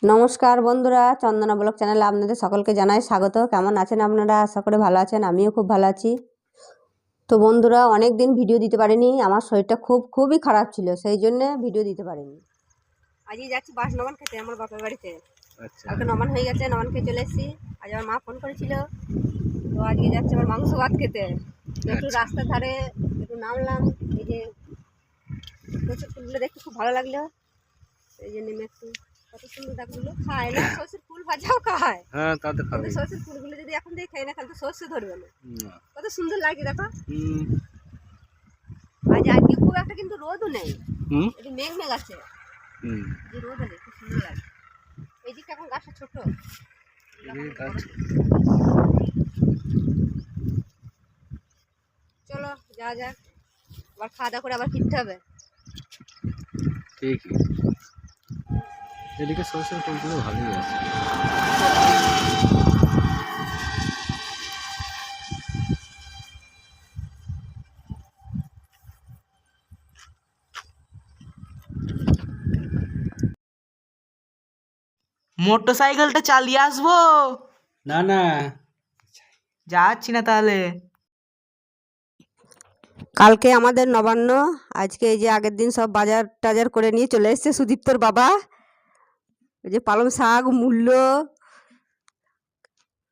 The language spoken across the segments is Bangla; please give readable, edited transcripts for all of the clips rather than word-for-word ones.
নমস্কার বন্ধুরা, চন্দনা ব্লগ চ্যানেলে আপনাদের সকলকে জানাই স্বাগত। কেমন আছেন আপনারা? আশা করে ভালো আছেন। আমিও খুব ভালো আছি। তো বন্ধুরা, অনেক দিন ভিডিও দিতে পারিনি, আমার শরীরটা খুবই খারাপ ছিল, সেই জন্য ভিডিও দিতে পারিনি। আজকে যাচ্ছি বাস নবান খেতে আমার বাপের বাড়িতে। কালকে নবান হয়ে গেছে, নবান খেয়ে চলে এসেছি। আজ আমার মা ফোন করেছিল, তো আজকে যাচ্ছি আমার মাংস ভাত খেতে। একটু রাস্তার ধারে একটু নামলাম, এই যে প্রচুর ফুলগুলো দেখতে খুব ভালো লাগলো, এই জন্য একটু কত সুন্দর ডাকগুলো খায় না, সরষের ফুল ভাজাও খায়। হ্যাঁ, তাতে খাবে। সরষের ফুলগুলো যদি এখন দিয়ে খাই না, খালি তো সরষে ধরবে না। কত সুন্দর লাগে দেখো। আজকে খুব একটা কিন্তু রোদও নেই, একটু মেঘ আছে। যে রোদ নেই, খুব সুন্দর লাগে। এই দিকটা এখন গাছটা ছোট, চলো যাওয়া যাক। আবার খাওয়া দাওয়া করে আবার ফিরতে হবে। ঠিক এদিকে সরষের ফুলগুলো ভালোই আছে। মোটরসাইকেলটা চালিয়ে আসবো? না না, যাচ্ছি না তাহলে। কালকে আমাদের নবান্ন, আজকে এই যে আগের দিন সব বাজার টাজার করে নিয়ে চলে এসছে সুদীপ্তর বাবা। এই যে পালং শাক, মূলো,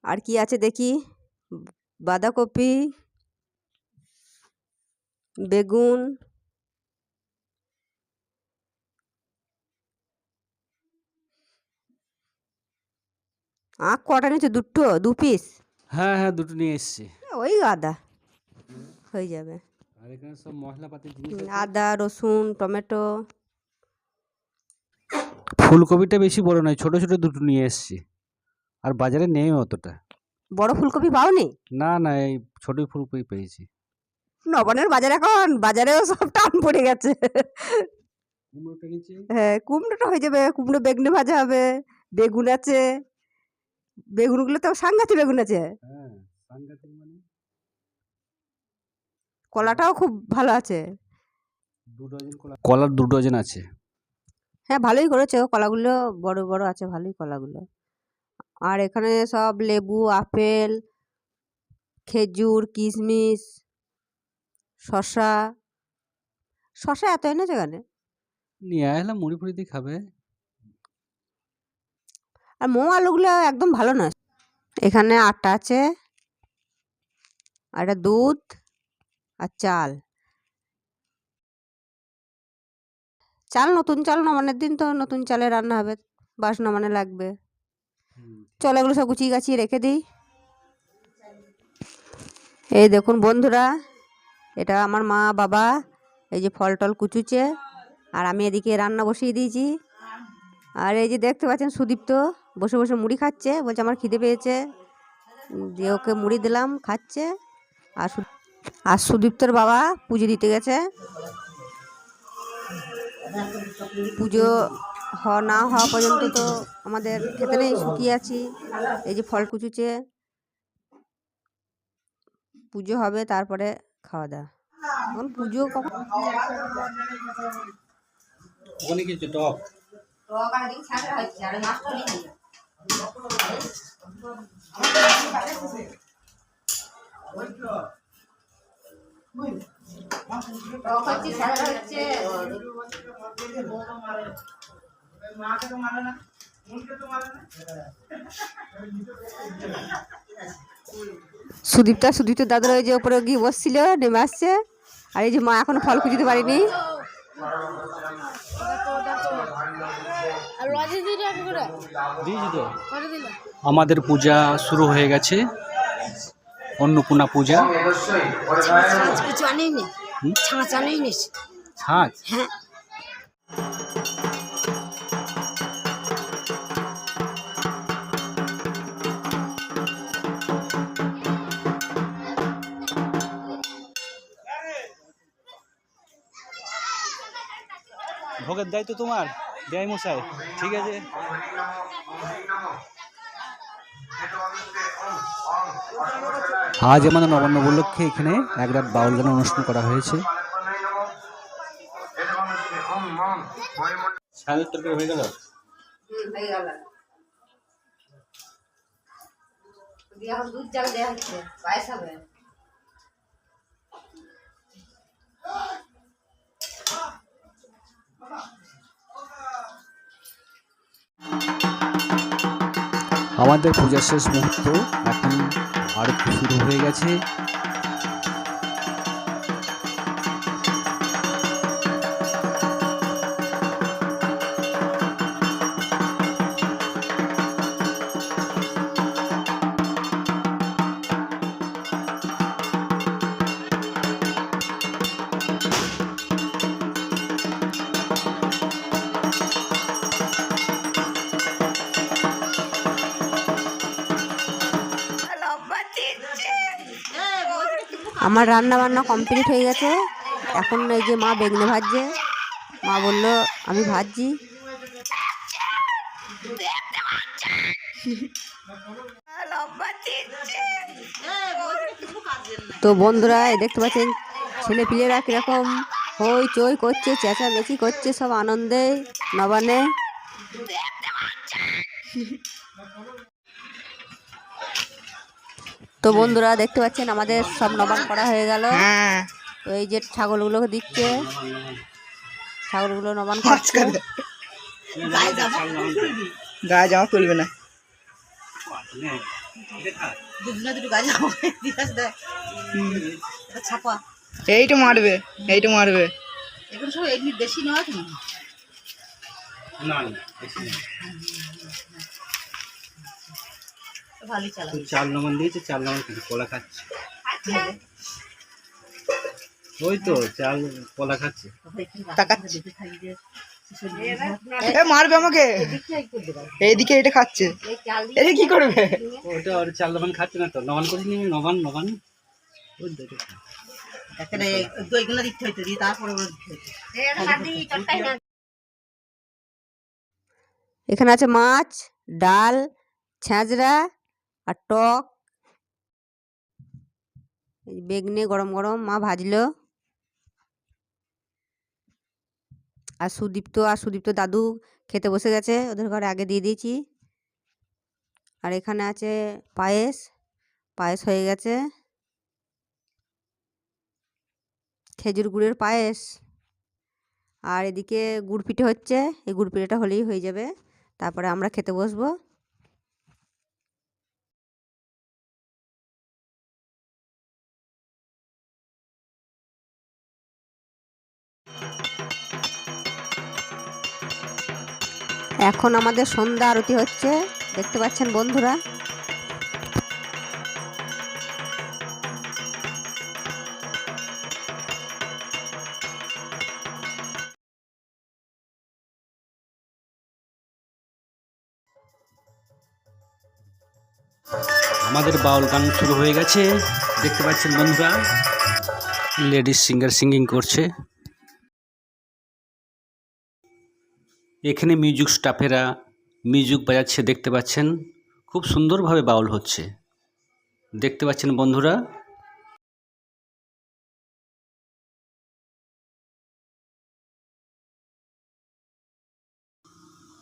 আর কি আছে দেখি, বাঁধাকপি, বেগুন, আখ কটা নিচ্ছে? দু পিস? হ্যাঁ হ্যাঁ, দুটো নিয়ে এসছি। ওই আদা হয়ে যাবে। আর এখানে সব মশলাপাতি জিনিস আছে। আদা, রসুন, টমেটো। ফুলকপিটা বেশি বড় নয়, ছোট ছোট দুটো নিয়ে এসছি। আর বাজারে নেই অতটা। বড় ফুলকপি পাওনি? না না, এই ছোট ফুলকপি পেয়েছি। নবানের বাজার, এখন বাজারেও সব টান পড়ে গেছে। কুমড়োটা নিচে। হ্যাঁ, কুমড়োটা হয়ে যাবে। কুমড়ো বেগুনি ভাজা হবে। বেগুন আছে, বেগুনগুলো তো সাংঘাতিক বেগুন আছে। হ্যাঁ, সাংঘাতিক মানে কলাটাও খুব ভালো আছে। 2 ডজন কলা 2 ডজন আছে। হ্যাঁ, ভালোই করেছে, কলাগুলো বড় বড় আছে, ভালোই কলাগুলো। আর এখানে সব লেবু, আপেল, খেজুর, কিশমিশ, শসা। শসা এত এনেছে এখানে। নিয়ে আসলাম, মুড়ি ফুড়ি দিয়ে খাবে। আর আলুগুলো একদম ভালো নয়। এখানে আটা আছে, আর এটা দুধ আর চাল। চাল নতুন চাল, নবান্নের দিন তো নতুন চালে রান্না হবে, বাস নবান্নে লাগবে। চল এগুলো সব গুছিয়ে গাছিয়ে রেখে দিই। এই দেখুন বন্ধুরা, এটা আমার মা বাবা এই যে ফল টল কুচুছে, আর আমি এদিকে রান্না বসিয়ে দিয়েছি। আর এই যে দেখতে পাচ্ছেন সুদীপ্ত বসে বসে মুড়ি খাচ্ছে, বলছে আমার খিদে পেয়েছে, দিয়ে ওকে মুড়ি দিলাম, খাচ্ছে। আর সুদীপ্তর বাবা পুজো দিতে গেছে। পুজো না হওয়া পর্যন্ত তো আমাদের খেতে নেই, শুকিয়ে আছি। এই যে ফল কুচুছে, পুজো হবে তারপরে খাওয়া দাওয়া। এখন পুজো কখন? ওখানে কিছু টক সুদীপ্ত দাদার ওই যে উপরে গিয়ে বসছিল, নেমে আসছে। আর এই যে মা এখনো ফল খুঁজতে পারিনি। আমাদের পূজা শুরু হয়ে গেছে, অন্নপূর্ণা পূজা। ছাঁচ? হ্যাঁ, ভোগের দায়িত্ব তোমার, দেয় মশাই। ঠিক আছে। আজ আমাদের নবান্ন উপলক্ষে এখানে এক রাত বাউল গান অনুষ্ঠান করা হয়েছে। ছাদের তরকারি হয়ে গেল। হয়ে গেল। এখন দুধ জাল দেওয়া হচ্ছে, পায়েস হবে। আমাদের পূজার শেষ মুহূর্ত, এখন আরতি শুরু হয়ে গেছে। আমার রান্না বান্না কমপ্লিট হয়ে গেছে। এখন এই যে মা বেগুনে ভাজছে। মা বললো আমি ভাজছি। তো বন্ধুরা এই দেখতে পাচ্ছেন ছেলে পিলেরা কিরকম হই চই করছে, চেঁচামেচি করছে, সব আনন্দে নবানে। তো বন্ধুরা দেখতে পাচ্ছেন আমাদের সব নবান করা হয়ে গেল। হ্যাঁ তো এই যে ছাগলগুলোকে দিচ্ছে, ছাগলগুলো নবান করছে। গায়ে জামা খুলবে না। এইটা মারবে, এইটা মারবে। চাল নমন দিয়েছে, চাল নমন কিছু কলা খাচ্ছে। ওই তো চাল কলা খাচ্ছে। মারবে আমাকে। এইদিকে এটা খাচ্ছে, এটা কি করবে? ওটা ওর চাল নমন খাচ্ছে না তো, নমন করিনি। নবান নবান এখানে আছে মাছ, ডাল, ছ্যাঁচড়া আর টক। বেগনে গরম গরম মা ভাজলো। আর সুদীপ্ত দাদু খেতে বসে গেছে, ওদের ঘরে আগে দিয়ে দিয়েছি। আর এখানে আছে পায়েস, পায়েস হয়ে গেছে, খেজুর গুড়ের পায়েস। আর এদিকে গুড় পিঠে হচ্ছে, এই গুড় পিঠেটা হলেই হয়ে যাবে, তারপরে আমরা খেতে বসবো। এখন আমাদের সন্ধ্যা আরতি হচ্ছে, দেখতে পাচ্ছেন বন্ধুরা। আমাদের বাউল গান শুরু হয়ে গেছে, দেখতে পাচ্ছেন বন্ধুরা। লেডিস সিঙ্গার সিঙ্গিং করছে। এখানে মিউজিক স্টাফেরা মিউজিক বাজাচ্ছে, দেখতে পাচ্ছেন। খুব সুন্দরভাবে বাউল হচ্ছে, দেখতে পাচ্ছেন বন্ধুরা।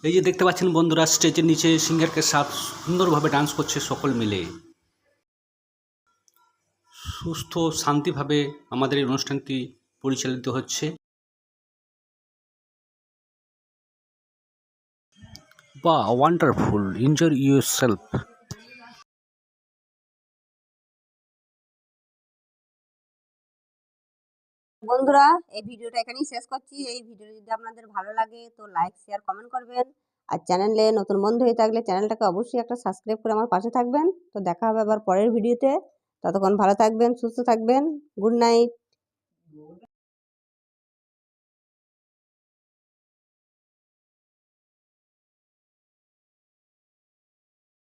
এই যে দেখতে পাচ্ছেন বন্ধুরা, স্টেজের নিচে সিঙ্গারকে সাথ সুন্দরভাবে ডান্স করছে সকল মিলে। সুস্থ শান্তিভাবে আমাদের এই অনুষ্ঠানটি পরিচালিত হচ্ছে। বাহ, ওয়ান্ডারফুল, এনজয় ইউরসেলফ। বন্ধুরা এই ভিডিওটা এখানেই শেষ করছি। এই ভিডিও যদি আপনাদের ভালো লাগে তো লাইক শেয়ার কমেন্ট করবেন। আর চ্যানেলে নতুন বন্ধু হয়ে থাকলে চ্যানেলটাকে অবশ্যই একটা সাবস্ক্রাইব করে আমার পাশে থাকবেন। তো দেখা হবে আবার পরের ভিডিওতে। ততক্ষণ ভালো থাকবেন, সুস্থ থাকবেন। Good night.